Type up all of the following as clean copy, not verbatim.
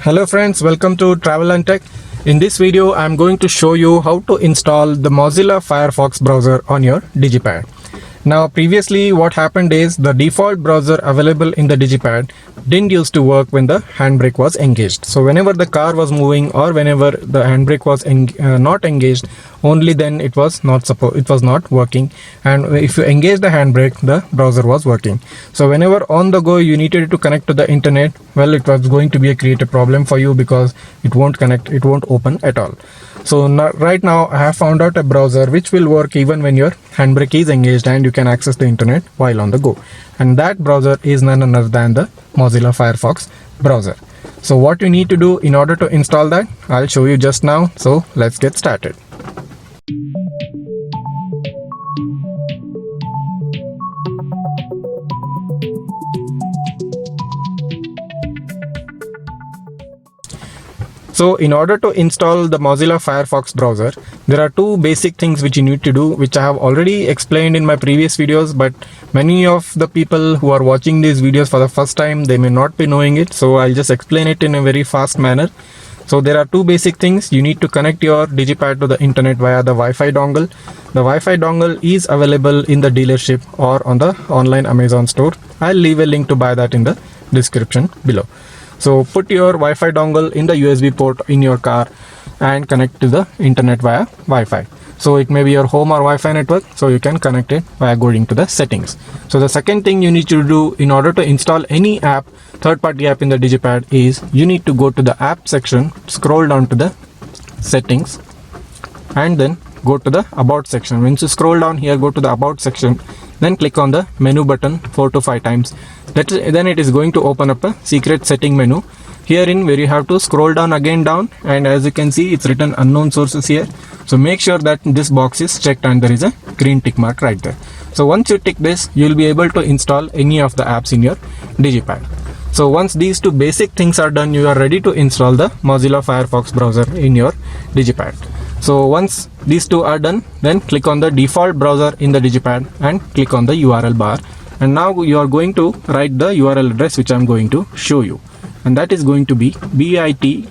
Hello friends, welcome to Travel and Tech. In this video, I'm going to show you how to install the Mozilla Firefox browser on your Digipad. Now previously what happened is the default browser available in the Digipad didn't used to work when the handbrake was engaged. So whenever the car was moving or whenever the handbrake was not engaged, only then it was not working, and if you engage the handbrake, the browser was working. So whenever on the go you needed to connect to the internet, well, it was going to create a problem for you because it won't connect, it won't open at all. So right now I have found out a browser which will work even when your handbrake is engaged and you can access the internet while on the go, and that browser is none other than the Mozilla Firefox browser. So what you need to do in order to install that, I'll show you just now. So let's get started. So in order to install the Mozilla Firefox browser, there are two basic things which you need to do, which I have already explained in my previous videos, but many of the people who are watching these videos for the first time, they may not be knowing it. So I'll just explain it in a very fast manner. So there are two basic things. You need to connect your Digipad to the internet via the Wi-Fi dongle. The Wi-Fi dongle is available in the dealership or on the online Amazon store. I'll leave a link to buy that in the description below. So put your Wi-Fi dongle in the USB port in your car and connect to the internet via Wi-Fi. So it may be your home or Wi-Fi network, so you can connect it via going to the settings. So the second thing you need to do in order to install any app, third-party app in the Digipad, is you need to go to the app section, scroll down to the settings, and then go to the about section. Once you scroll down here, go to the about section, then click on the menu button 4 to 5 times. Then it is going to open up a secret setting menu herein where you have to scroll down again down, and as you can see it's written unknown sources here. So make sure that this box is checked and there is a green tick mark right there. So once you tick this, you will be able to install any of the apps in your Digipad. So once these two basic things are done, you are ready to install the Mozilla Firefox browser in your Digipad. So once these two are done, then click on the default browser in the Digipad and click on the URL bar. And now you are going to write the URL address which I am going to show you. And that is going to be bit.ly/3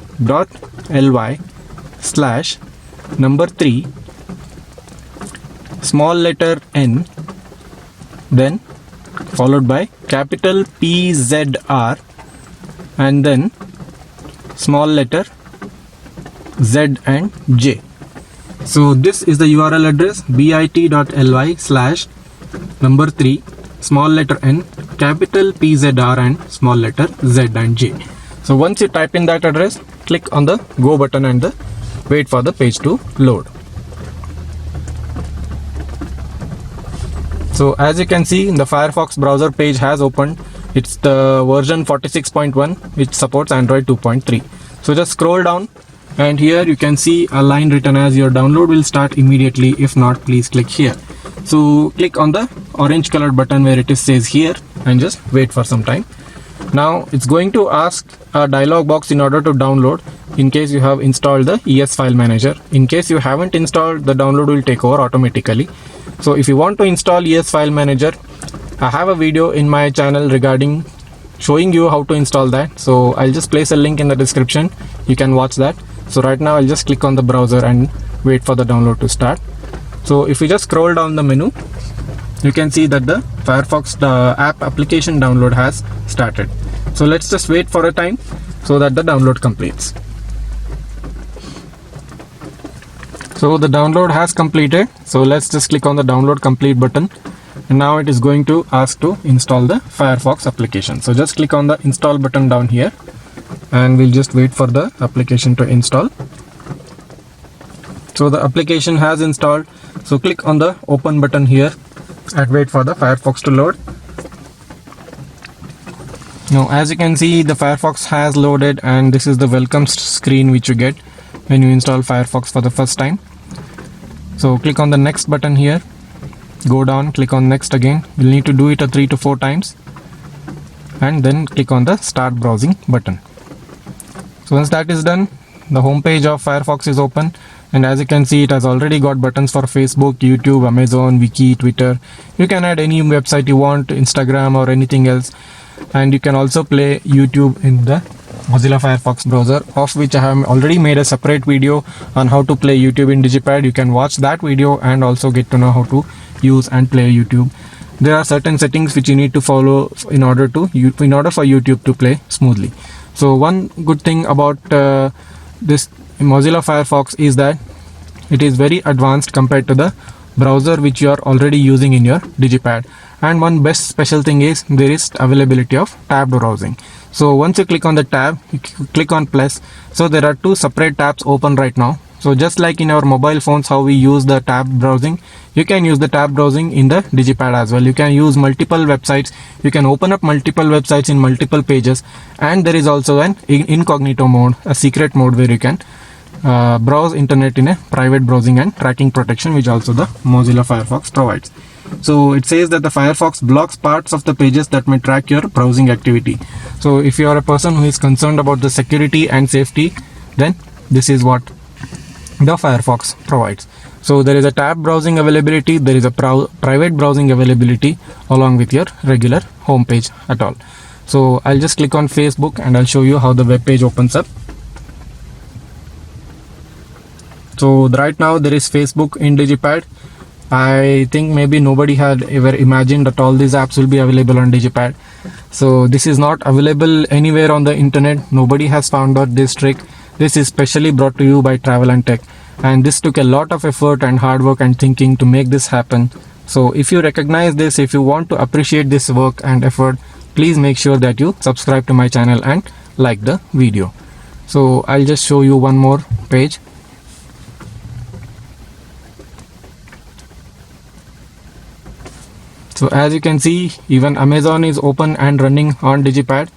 small letter n, then followed by capital PZR, and then small letter Z and J. So this is the URL address, bit.ly/3 small letter n, capital PZR and small letter Z and J. So once you type in that address, click on the go button and wait for the page to load. So as you can see, the Firefox browser page has opened. It's the version 46.1 which supports Android 2.3. So just scroll down, and here you can see a line written as your download will start immediately. If not, please click here. So click on the orange colored button where it says here and just wait for some time. Now it's going to ask a dialog box in order to download in case you have installed the ES file manager. In case you haven't installed, the download will take over automatically. So if you want to install ES file manager, I have a video in my channel regarding showing you how to install that. So I'll just place a link in the description. You can watch that. So right now I'll just click on the browser and wait for the download to start. So if you just scroll down the menu, you can see that the Firefox app application download has started. So let's just wait for a time so that the download completes. So the download has completed. So let's just click on the download complete button, and now it is going to ask to install the Firefox application. So just click on the install button down here, and we'll just wait for the application to install. So the application has installed. So click on the open button here and wait for the Firefox to load. Now as you can see, the Firefox has loaded, and this is the welcome screen which you get when you install Firefox for the first time. So click on the next button here, go down, click on next again. We'll need to do it 3 to 4 times, and then click on the start browsing button. So once that is done, the home page of Firefox is open, and as you can see, it has already got buttons for Facebook, YouTube, Amazon, Wiki, Twitter. You can add any website you want, Instagram or anything else, and you can also play YouTube in the Mozilla Firefox browser, of which I have already made a separate video on how to play YouTube in Digipad. You can watch that video and also get to know how to use and play YouTube. There are certain settings which you need to follow in order for YouTube to play smoothly. So one good thing about this Mozilla Firefox is that it is very advanced compared to the browser which you are already using in your Digipad. And one best special thing is there is availability of tabbed browsing. So once you click on the tab, you click on plus. So there are two separate tabs open right now. So just like in our mobile phones how we use the tab browsing, you can use the tab browsing in the Digipad as well. You can use multiple websites, you can open up multiple websites in multiple pages, and there is also an incognito mode, a secret mode where you can browse internet in a private browsing and tracking protection, which also the Mozilla Firefox provides. So it says that the Firefox blocks parts of the pages that may track your browsing activity. So if you are a person who is concerned about the security and safety, then this is what the Firefox provides. So there is a tab browsing availability, there is a private browsing availability along with your regular home page at all. So I'll just click on Facebook and I'll show you how the web page opens up. So right now there is Facebook in Digipad. I think maybe nobody had ever imagined that all these apps will be available on Digipad. So this is not available anywhere on the internet. Nobody has found out this trick. This is specially brought to you by Travel and Tech, and this took a lot of effort and hard work and thinking to make this happen. So if you recognize this, if you want to appreciate this work and effort, please make sure that you subscribe to my channel and like the video. So I'll just show you one more page. So as you can see, even Amazon is open and running on Digipad.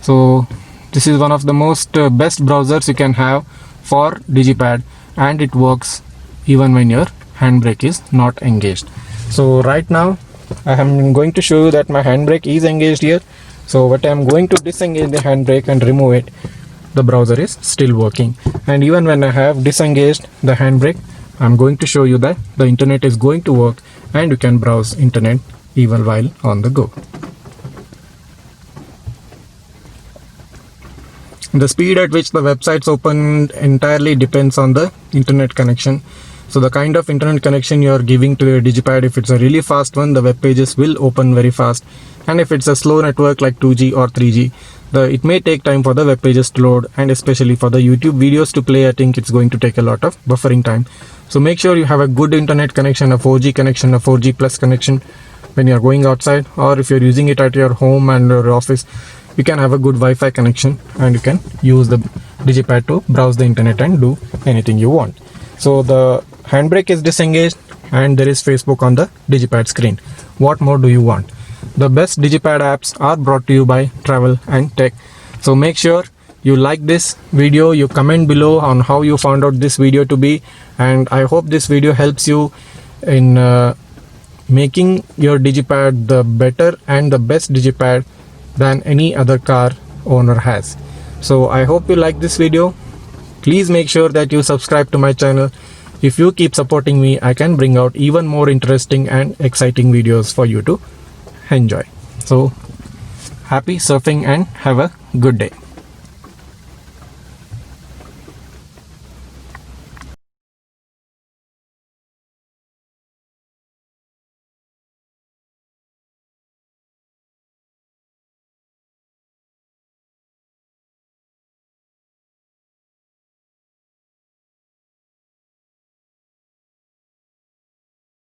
So this is one of the most best browsers you can have for Digipad, and it works even when your handbrake is not engaged. So right now I am going to show you that my handbrake is engaged here. So what I am going to disengage the handbrake and remove it, the browser is still working. And even when I have disengaged the handbrake, I'm going to show you that the internet is going to work and you can browse internet even while on the go. The speed at which the websites open entirely depends on the internet connection. So the kind of internet connection you are giving to your Digipad, if it's a really fast one, the web pages will open very fast. And if it's a slow network like 2G or 3G, it may take time for the web pages to load, and especially for the YouTube videos to play, I think it's going to take a lot of buffering time. So make sure you have a good internet connection, a 4G connection, a 4G plus connection when you're going outside, or if you're using it at your home and your office, you can have a good Wi-Fi connection and you can use the Digipad to browse the internet and do anything you want. So the handbrake is disengaged and there is Facebook on the Digipad screen. What more do you want? The best Digipad apps are brought to you by Travel and Tech. So make sure you like this video, you comment below on how you found out this video to be, and I hope this video helps you in making your Digipad the better and the best Digipad than any other car owner has. So I hope you like this video. Please make sure that you subscribe to my channel. If you keep supporting me, I can bring out even more interesting and exciting videos for you to enjoy. So happy surfing and have a good day.